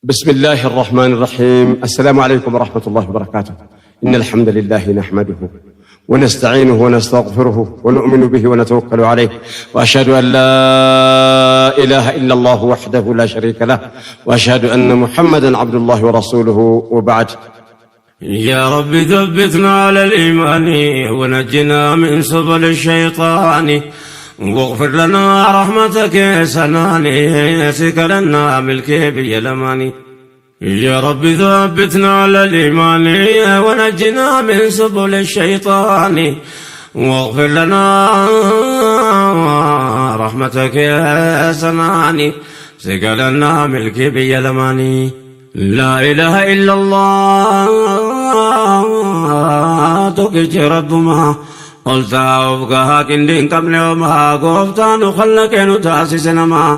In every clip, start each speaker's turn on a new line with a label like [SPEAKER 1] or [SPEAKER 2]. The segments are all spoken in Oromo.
[SPEAKER 1] بسم الله الرحمن الرحيم. السلام عليكم ورحمة الله وبركاته. إن الحمد لله نحمده ونستعينه ونستغفره ونؤمن به ونتوكل عليه، وأشهد أن لا إله إلا الله وحده لا شريك له، وأشهد أن محمدا عبد الله ورسوله، وبعد.
[SPEAKER 2] يا رب ثبتنا على الإيمان ونجنا من سبل الشيطان، واغفر لنا رحمتك سناني يسك لنا ملكي باليماني. يا رب ثبتنا على الإيمان ونجنا من سبل الشيطان، واغفر لنا رحمتك سناني يسك لنا ملكي باليماني. لا إله إلا الله توكيج ربما قلتا وفقها كندين قبل وما قفتان خلقين تاسسنا ما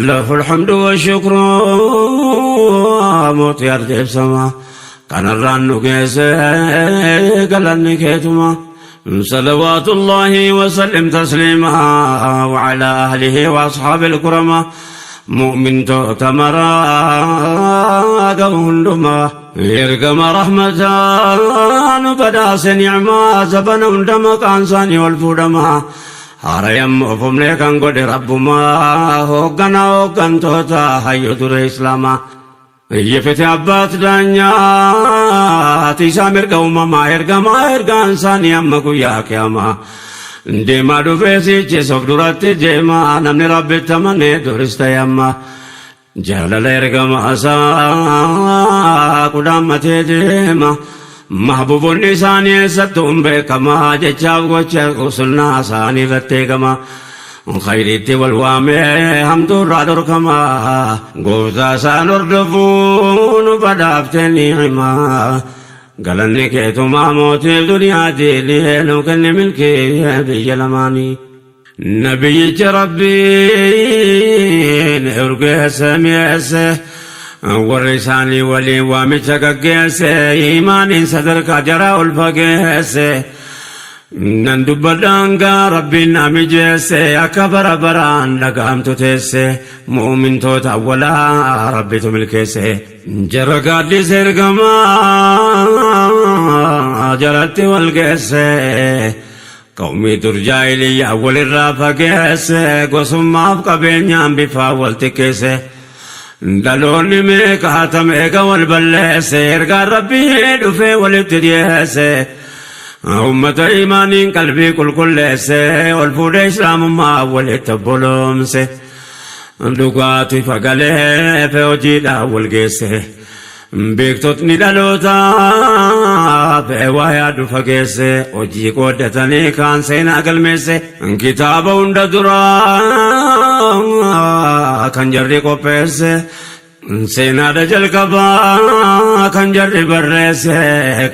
[SPEAKER 2] له الحمد والشكر موت يرجب سما كان الرانو كيسي قلن كيتما صلوات الله وسلم تسليما وعلى أهله وأصحاب الكرمة مؤمن تمرا قوندما يرقم رحمتان بداس نعما زبن اندما كانساني والفودما هاريم وفمني كان قد ربما هوغنا هوغن توتا حيو در إسلاما يفتي عبات دانيا تيسا مرقا ومما يرقان ساني أما قويا كياما deema dhufeesi jeesoof duratti jeema namni rabbi tamane durista yamma jaalala ergamaasaa kudhaammatee deema mahbuubonni isaanii eessattuun beekamaa jechaaf gocha qusunnaa isaanii irratti eegama khayriitti wal waamee hamtuurraa dhorkamaa gooftaa isaan hordofuun badhaaftee ni'imaa galanni keetumaa mootiif duniyaatii nu kenne milkii biyya lamaanii nabiyyicha rabbiin urgeesse mi'eesse warri isaanii waliin waamicha gaggeesse imaaniin sadarkaa jaraa ol fageesse nan dubbadhaangaa rabbiin na mijeesse akka bara baraan dhagahamtu teesse mu'mintoota awwalaa rabbitu milkeesse jara gaaddisa ergamaa jaratti wal geesse qawmii dur jaahiliyyaa walirraa fageesse gosummaaf qabeenyaan bifaa wal xiqqeesse dhaloonni meeqa hatameeqa wal balleesse ergaan rabbii dhufee walitti dhiyeesse ummata imaaniin qalbii qulqulleesse ol fuudhee islaamummaa walitti obboloomse dhugaati fagalee fe hojiidhaan wal geesse beektotni dhalootaa fe waa yaadu fageesse hojii qooddatanii kaan seenaa galmeesse kitaaba hunda duraa kan jarri qopheesse seenaadha jalqabaa kan jarri barreesse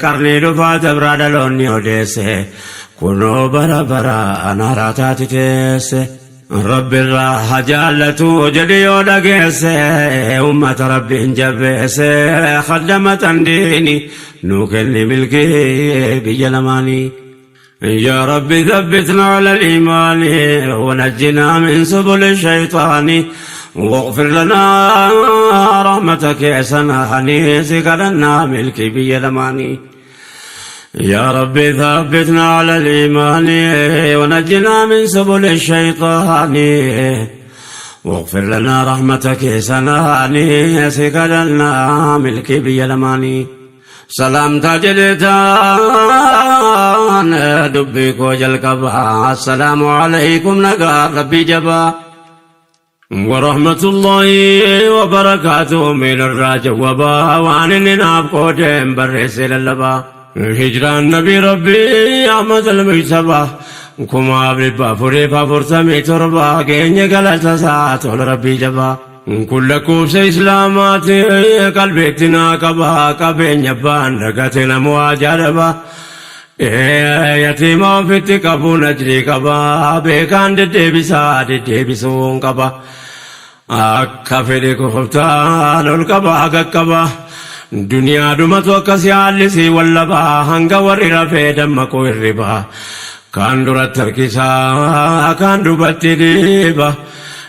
[SPEAKER 2] qarnii dhufaa dabraa dhaloonni odeesse kunoo bara baraan haaraa taati teesse rabbi irraa haa jaallatu jedhi yoo dhageesse ummata rabbiin jabeesse khaddamatan diini nuu kenni milkii biyya lamaanii. يا رب ثبتنا على الإيمان ونجنا من سبل الشيطان واغفر لنا رحمتك يا سناني سكرنا ملكي بيلماني. يا رب ثبتنا على الإيمان ونجنا من سبل الشيطان واغفر لنا رحمتك يا سناني سكرنا ملكي بيلماني. سلام تاجلتان دبي کو جل کبا السلام علیکم نگا ربی جبا ورحمة الله وبركاته من الراجع وبا وعن الناب قدم برسل اللبا هجران نبي ربي أحمد المجتبى كما أبربا فريفا فرسمي تربا كيني قلت ساعة ربي جبا كل كوبس إسلامات قلبتنا كبا كبين يبان ركتنا مواجربا يتيما في التكابو نجري كبا بيكان ديبسون كبا أكفر كفتان الكبا كبا دنيا دمتو كسيالسي واللبا هنگا ورر في دمكو الربا كان درت تركيسا كان دبت ديبا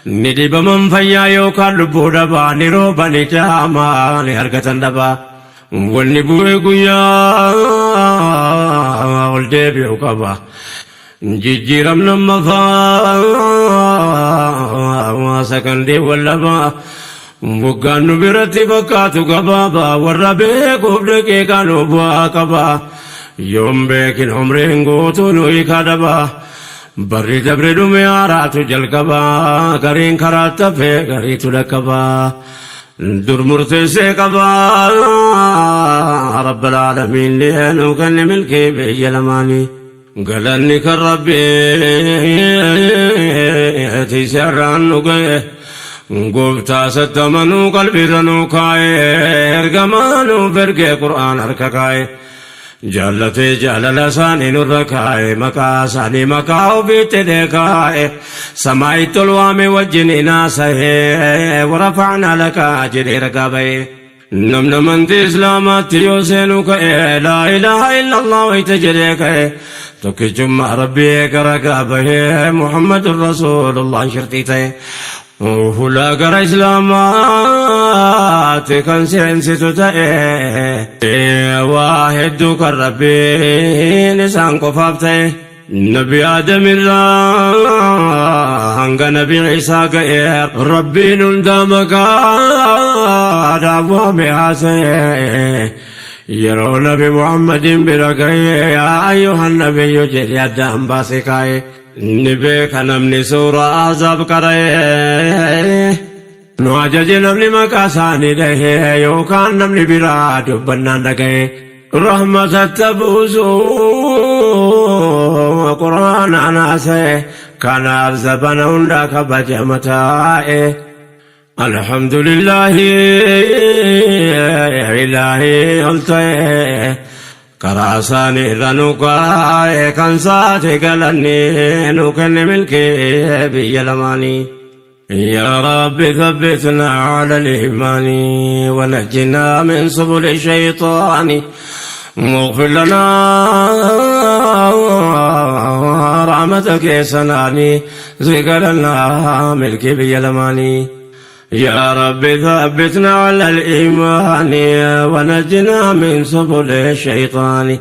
[SPEAKER 2] ندبمن فيا يوكان لبو دبا نروبني جاما لهرقة دبا والنبوي قيا والدبي وقبا جيجيرم نمفا وسكندي واللبا بقان برتي بكاتو قبابا والربي قبلك كانوا بواقبا يوم بيكن عمرين قوتو نوي كدبا بري دبر دومي آراتو جلقبا قرين كرات في قريتو لكبا در مرتسي قبا رب العالمين لينو كان ملكي بيلماني قلني كالربي تيسران نقيه قبتا ستمنو قلبي رنو كاي ارقمانو فرقي قرآن اركاكاي جالتي جال لساني نركاي مكا ساني مكاو بيت ديكاي سمايت الوامي وجني ناسه ورفعنا لك اجري رقابي نم انت اسلامات يوسينو كاي لا اله الا الله ويتجريك توكي جمع ربي كرقابي محمد رسول الله شرطيتي ولا قرا إسلامات كان سينسيتو تاي واحد كربي نسان قفافتي نبي آدم الله هنگا نبي عيسى غير ربي نندامك دعوة بحاسي يرو نبي محمد برقي يا أيها النبي يجري يدام باسكاي نبيك نمني سورة عذاب كره نواجج نمني مكاساني ده يوكان نمني براد بنان دقه رحمة التبوزو قرآن عناسه كان أبزبنا عندك بجمتائه الحمد لله إلهي قلته كراساني رنوكاي كان ساتي قلني نوكن ملكي بيلماني يا رب ثبتنا على الإيمان ونجنا من سبل الشيطان واغفر لنا رحمتك سناني ذكرنا ملكي بيلماني يا رب ثبتنا على الإيمان ونجنا من سبل الشيطان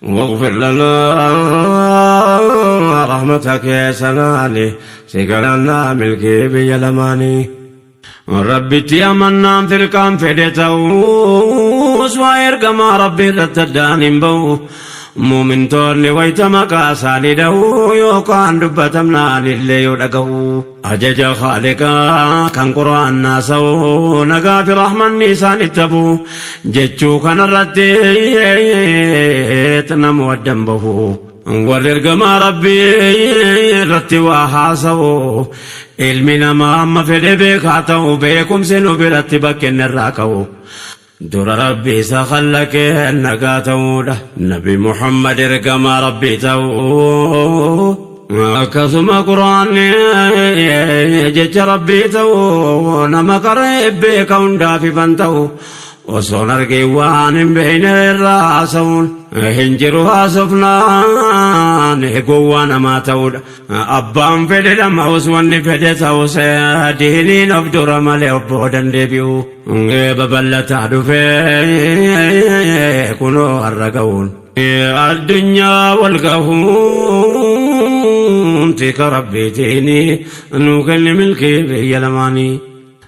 [SPEAKER 2] واغفر لنا رحمتك يا سناني سيقلنا ملكي بيلماني ربي تيامنا في الكام فديته وسوائر كما ربي رتداني بو مؤمن تولي ويتما كاساني دو يوكان دبتمنا للي يدقو أجج خالقا كان قرآن ناسو نقا في رحمن نيسان التبو جتشو كان الرتيت نمو الدنبه وررق ما ربي رتي وحاسو علمنا ما أما في بيكاتو بيكم سنو برتي بكين الراكو دور ربي سخلك نقاتو نبي محمد رقم ربي تو كثم قرآن جج ربي تو نما قريب بكون دافي بنتو وصنر قوان بين الراسون هنجرها سفنان قوان ما تود أبام فدي لما وسوان فدي توسي ديني نفدر مالي أبودن ديبيو ببلا تعدو في كنو الرقون الدنيا والقهون تيك ربي تيني نوكل ملكي بيلماني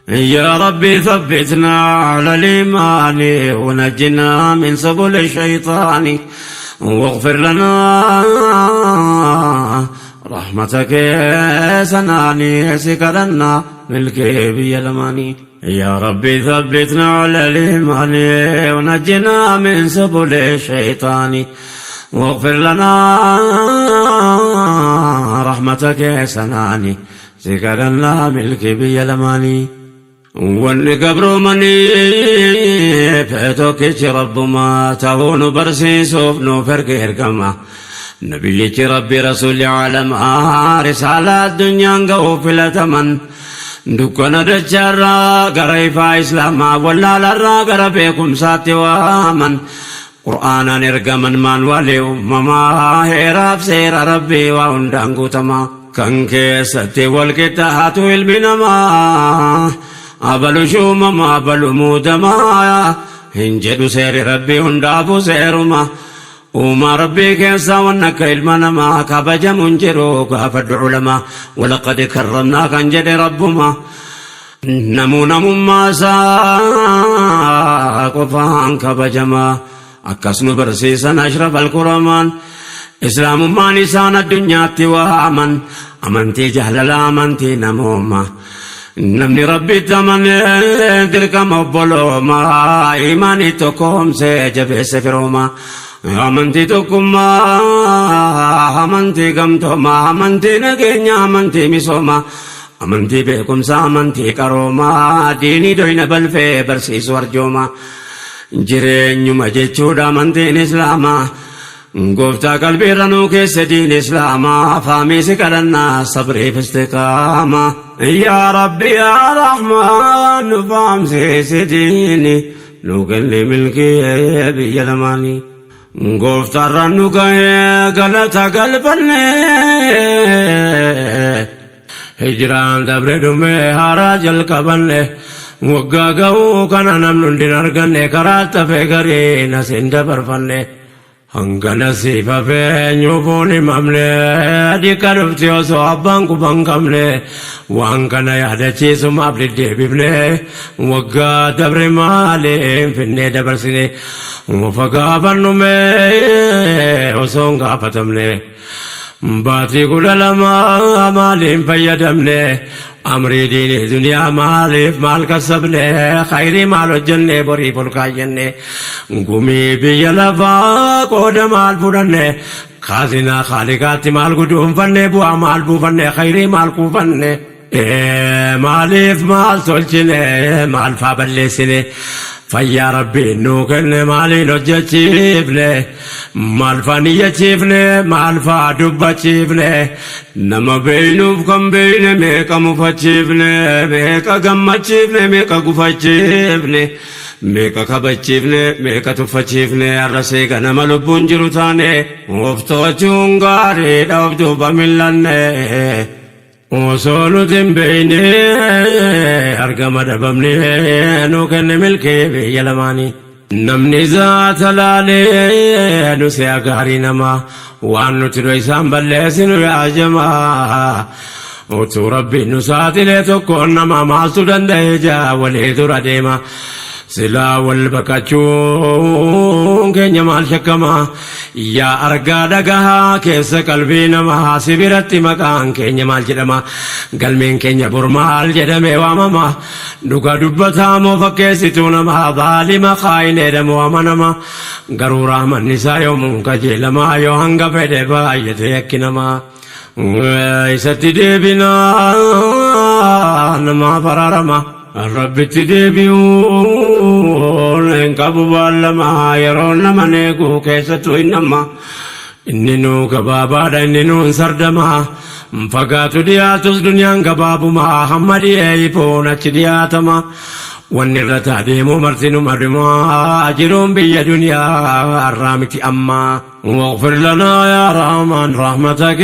[SPEAKER 2] يا ربي ثبتنا على الإيمان ونجنا من سبل الشيطان واغفر لنا رحمتك سناني سكرنا ملكي بيلماني يا ربي ثبتنا على الإيمان ونجنا من سبل الشيطان واغفر لنا رحمتك سناني سكرنا ملكي بيلماني wanni gabroomanii feetokkichi rabbumaa ta'uunu barsiisuuf nuuf ergama nabiyyichi rabbi rasuulli caalamaa risaalaa addunyaan ga'uuf filataman dukkana dachaarraa gara ifaa islaamaa wallaalarraa gara beekumsaatti waaman qur'aanaan ergaman maan walii ummamaa heeraaf seera rabbii waa hundaan guutamaa kan keessatti walqixxaatu ilmi namaa abalu shuumama abalu muudamaa hin jedhu seeri rabbii hundaafuu seeruma uumaa rabbii keessaa waan akka ilma namaa kabajamu hin jiru gaafadhu ulamaa walaqad karramnaa kan jedhe rabbuma namummaa isaa qofaan kabajamaa akkas nu barsiisan ashraf alquramaan islaamummaan isaan addunyaatti waaman amantii jaalalaa amantii namummaa namni rabbitti amanee dirqama obboloomaa imaanii tokkoomsee jabeesse firoomaa amantii tokkummaa amantii gamtoomaa amantii nageenya amantii misoomaa amantii beekumsaa amantii qaroomaa diinii doyna balfee barsiisu arjoomaa jireenyuma jechuudha amantiin islaamaa gooftaa qalbii ranuu keessa diin islaamaa faamiisi kadhannaa sabriif istiqaamaa yaa rabbi yaa rahmaan nu faamsiisi diini nu kenni milkii biyya lamaanii gooftaarraan nu gahee galata galfannee hijraan dabre dhumee haaraa jalqabanne waggaa ga'uu kana namni hundi hin arganne karaa tafee garii nasiin dabarfanne hanga nasiifa feenyuufuun himamne dikka dhufti osoo abbaan quban qabne waan kana yaadachiisumaaf deddeebifne waggaa dabre maaliin finnee dabarsine ufa gaafannume osoo hin gaafatamne baatii 12 maaliin fayyadamne amrii diinii duniyaa maaliif maal kasabne khayrii maal hojjenne borii fulkaayyenne gumii biyya lafaa qooda maal fudhanne kaazinaa khaalikaatti maal guduunfanne bu'aa maal buufanne khayrii maal kuufanne maaliif maal tolchine maal faa balleessine fayyaa rabbiin nuu kenne maaliin hojjechiifne maal faa niyyachiifne maal faa dubbachiifne nama beeynuuf kan beeyne meeqa mufachiifne meeqa gammachiifne meeqa gufachiifne meeqa kabachiifne meeqa tuffachiifne arrasee ganama lubbuun jiru taane of to'achuun gaariidha of duuba millanne osoo nuti hin beeyne argama dhabamne nu kenne milkii biyya lamaanii namni zaata laalee nu si'a gaarii namaa waan nuti dho isaan balleessinu yaajamaa utuu rabbiin nu saaxilee tokkoon nama maaltu danda'e jaa walii dura deema silaa wal baqachuun keenya maal shakkama yaa argaa dhagahaa keessa qalbii namaa sibiratti maqaan keenya maal jedhama galmeen keenya bor maal jedhame waamama dhuga dubbataa moo fakkeessituu namaa baalima kaayineedhamu amanama garuu raamanni isaa yoomuu qajeelamaa yoo hanga fedhe baay'ate yakki namaa isatti deebinaa namaa faraarama rabbitti deebi'uun hin qabu baalamaa yeroo nama neeguu keessattuu hin nama inni nuu gabaabaadha inni nuun sardamaa fagaatu dhiyaatus duniyaan gabaabumaa hamma dhiyee ifoon achi dhiyaatama wanni irra taadeemuu martinu madumaa jiruun biyya duniyaa har'aa miti ammaa واغفر لنا يا رحمن رحمتك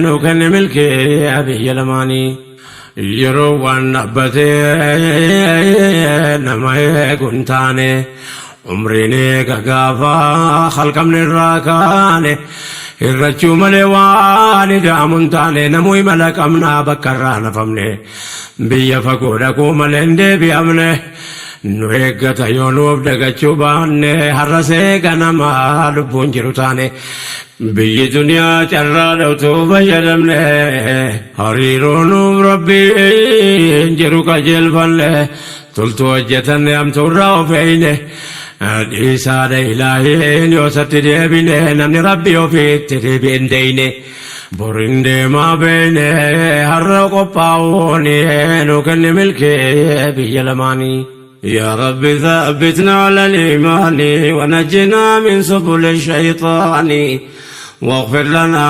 [SPEAKER 2] نو كن ملكي بيا لماني yeroo waan dhaabbatee nama eeguun taane umriin eega gaafa halkamne irraa kaane irrachuu malee waan ida'amuun taane namuu imala qabnaa bakka irraa nafamne biyya fagoo dhaquu malee hin deebi'amne nu eeggata yoo nuuf dagachuu baanne har'asee ganama lubbuun jiru taane biyyi duniyaa carraa dhawtuu fayyadamne hariiroo nuuf rabbiin jiru qajeelfanne toltuu hojjetanne hamtuurraa of eeyne dhiisaadha ilaahiin yoo satti deebine namni rabbi ofiitti deebi'en deeyne borin deemaa beeyne har'a qophaa'uuni nu kenne milkee biyya lamaanii يا رب ثبتنا على الإيمان ونجنا من سبل الشيطان واغفر لنا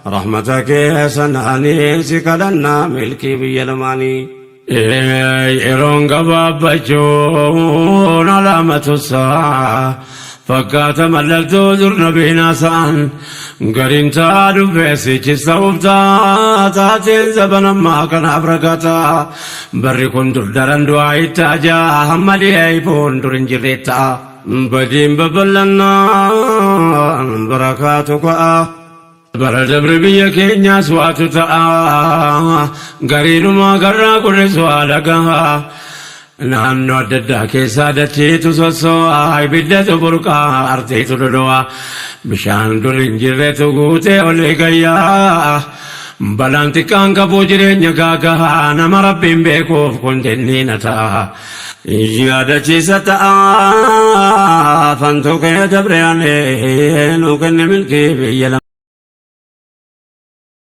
[SPEAKER 2] رحمتك يا سناني سكلنا ملكي بيلماني يرون قباب بجون علامة الساعة fakkaata mallattoo durna beenaa sa'an gariin taa dubbeessichis ta'uuftaa taateen zabanammaa kanaaf ragataa barri kun dur daran du'aa itti ajaa hamma dhi'eeyfoon dur hin jirreettaa badiin babal'annaan barakaatu ka'a bara dabre biyya keenyaas waatu ta'a gariinumaa garraa gurris waa dhagahaa naannoo adda addaa keessaa dacheetu sosso'aa ibiddatu burqaa arteetu dhodho'aa bishaan dur hin jirretu guutee olee gayyaa balaan xiqqaan qabuu jireenya gaagahaa nama rabbiin beekuuf kun jenniina ta'a yaadachiisa ta'a fantuu kee dabre anee nuu kenne milkii biyya